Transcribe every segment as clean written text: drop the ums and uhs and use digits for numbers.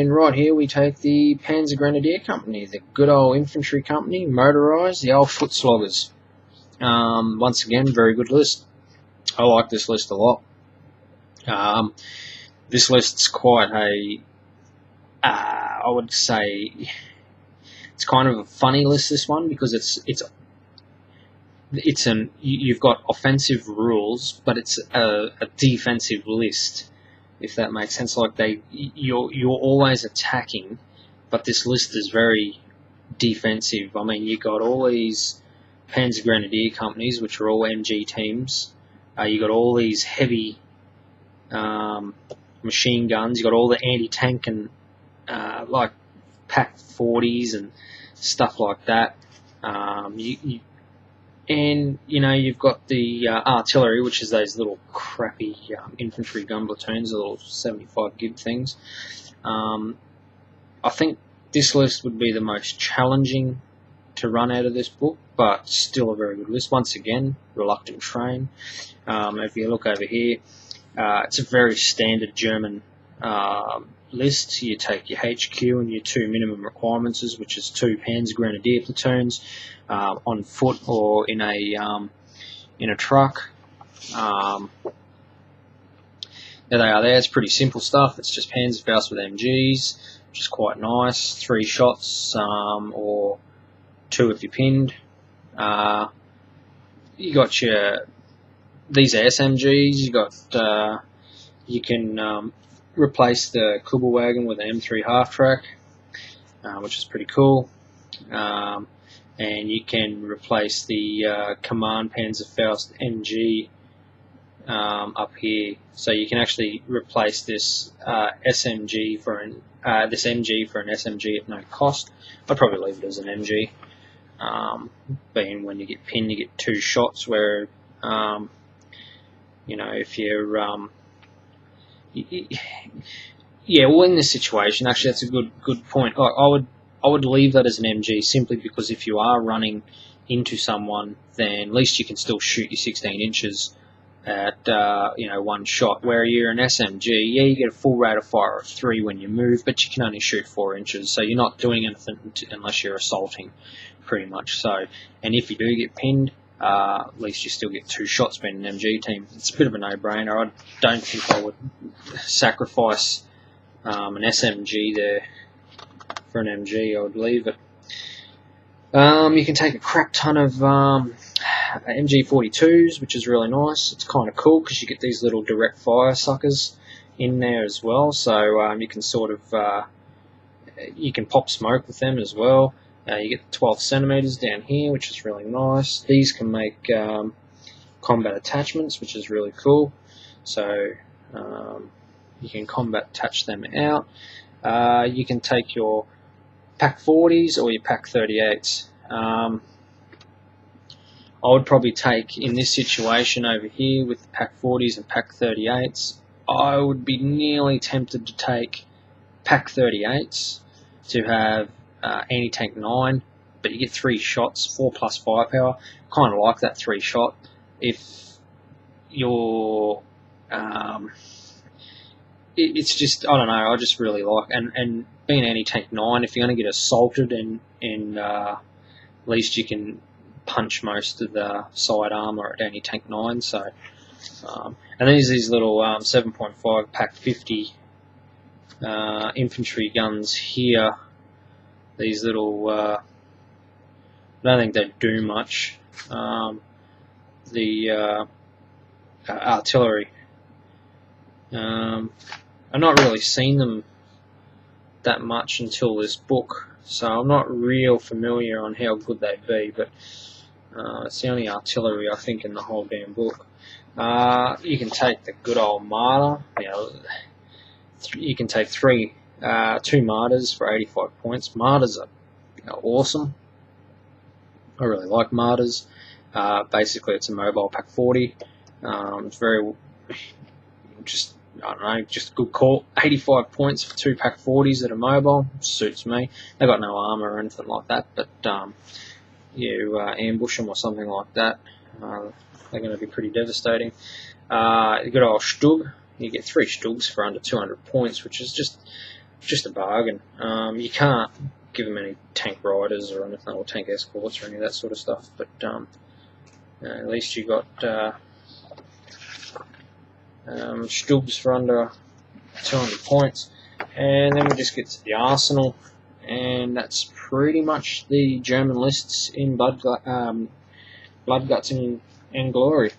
And right here we take the Panzer Grenadier Company, the good old infantry company, motorised, the old foot sloggers. Once again, very good list. I like this list a lot. This list's quite I would say, it's kind of a funny list, this one, because you've got offensive rules, but it's a defensive list, if that makes sense. Like you're always attacking, but this list is very defensive. I mean, you got all these Panzer Grenadier companies, which are all MG teams. You got all these heavy machine guns. You got all the anti-tank and like Pack 40s and stuff like that. And you've got the artillery, which is those little crappy infantry gun platoons, the little 75 gig things. I think this list would be the most challenging to run out of this book, but still a very good list. Once again, reluctant train. If you look over here, it's a very standard German list. You take your HQ and your two minimum requirements, which is 2 Panzer Grenadier platoons on foot or in a truck. There they are. There, it's pretty simple stuff. It's just Panzerfaust with MGs, which is quite nice. 3 shots or 2 if you're pinned. You got these are SMGs. You got you can replace the Kugelwagen with an M3 half track, which is pretty cool. And you can replace the Command Panzerfaust MG up here. So you can actually replace this MG for an SMG at no cost. I'd probably leave it as an MG. Being when you get pinned, you get 2 shots. Where if you're yeah, well, in this situation, actually, that's a good point. I would leave that as an MG simply because if you are running into someone, then at least you can still shoot your 16 inches at 1 shot. Where you're an SMG, yeah, you get a full rate of fire of 3 when you move, but you can only shoot 4 inches, so you're not doing anything unless you're assaulting, pretty much. So, and if you do get pinned, at least you still get 2 shots being an MG team. It's a bit of a no-brainer. I don't think I would sacrifice an SMG there for an MG. I would leave it. You can take a crap ton of MG42s, which is really nice. It's kind of cool because you get these little direct fire suckers in there as well. So you can sort of you can pop smoke with them as well. You get 12 centimeters down here, which is really nice. These can make combat attachments, which is really cool. So you can combat attach them out. You can take your Pack 40s or your Pack 38s. I would probably take, in this situation over here with the Pack 40s and Pack 38s, I would be nearly tempted to take Pack 38s to have anti-tank 9, but you get 3 shots, 4 plus firepower. Kind of like that 3 shot. If you're it's just, I don't know, I just really like, and being anti-tank 9, if you're going to get assaulted and at least you can punch most of the side armor at anti-tank 9. So and these little 7.5 Pack 50 infantry guns here. These little I don't think they do much. The artillery, I've not really seen them that much until this book, so I'm not real familiar on how good they'd be, but it's the only artillery I think in the whole damn book. You can take the good old Martyr. You can take 2 Martyrs for 85 points. Martyrs are awesome. I really like Martyrs. Basically, it's a mobile Pack 40. It's very, I don't know, just a good call. 85 points for 2 Pack 40s that are mobile. Suits me. They've got no armor or anything like that, but you ambush them or something like that, they're going to be pretty devastating. You got old Stug. You get 3 Stugs for under 200 points, which is just just a bargain. You can't give them any tank riders or anything, or tank escorts or any of that sort of stuff, but at least you got Stubbs for under 200 points. And then we just get to the arsenal, and that's pretty much the German lists in Blood Guts and Glory.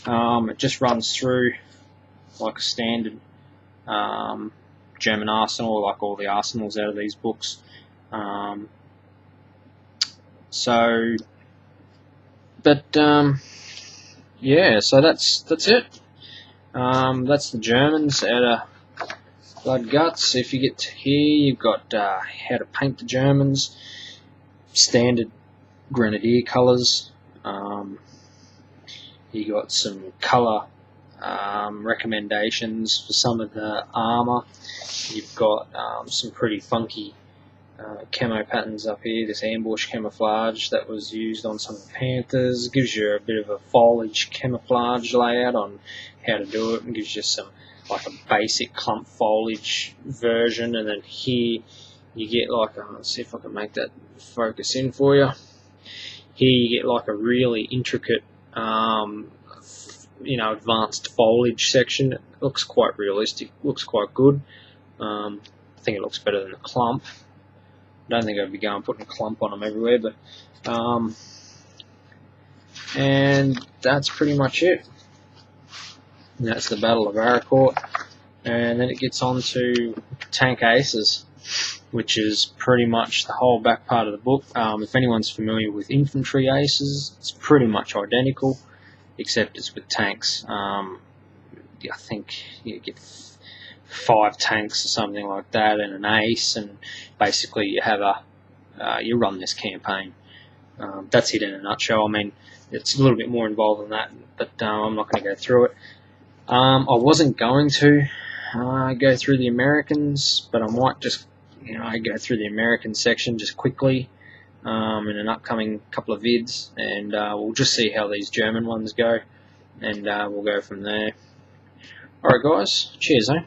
It just runs through like a standard German arsenal, like all the arsenals out of these books. Yeah, so that's it. That's the Germans out of Blood Guts. If you get to here, you've got how to paint the Germans, standard grenadier colours. You got some colour recommendations for some of the armour. You've got some pretty funky camo patterns up here. This ambush camouflage that was used on some of the Panthers gives you a bit of a foliage camouflage layout on how to do it, and gives you some like a basic clump foliage version. And then here you get like let's see if I can make that focus in for you. Here you get like a really intricate advanced foliage section. It looks quite realistic, looks quite good. I think it looks better than the clump. I don't think I'd be going putting a clump on them everywhere, but and that's pretty much it. And that's the Battle of Aracourt, and then it gets on to Tank Aces, which is pretty much the whole back part of the book. If anyone's familiar with Infantry Aces, it's pretty much identical, except it's with tanks. I think you get 5 tanks or something like that, and an ace, and basically you have you run this campaign. That's it in a nutshell. I mean, it's a little bit more involved than that, but I'm not going to go through it. I wasn't going to go through the Americans, but I might just go through the American section just quickly in an upcoming couple of vids, and we'll just see how these German ones go, and we'll go from there. Alright guys, cheers, eh?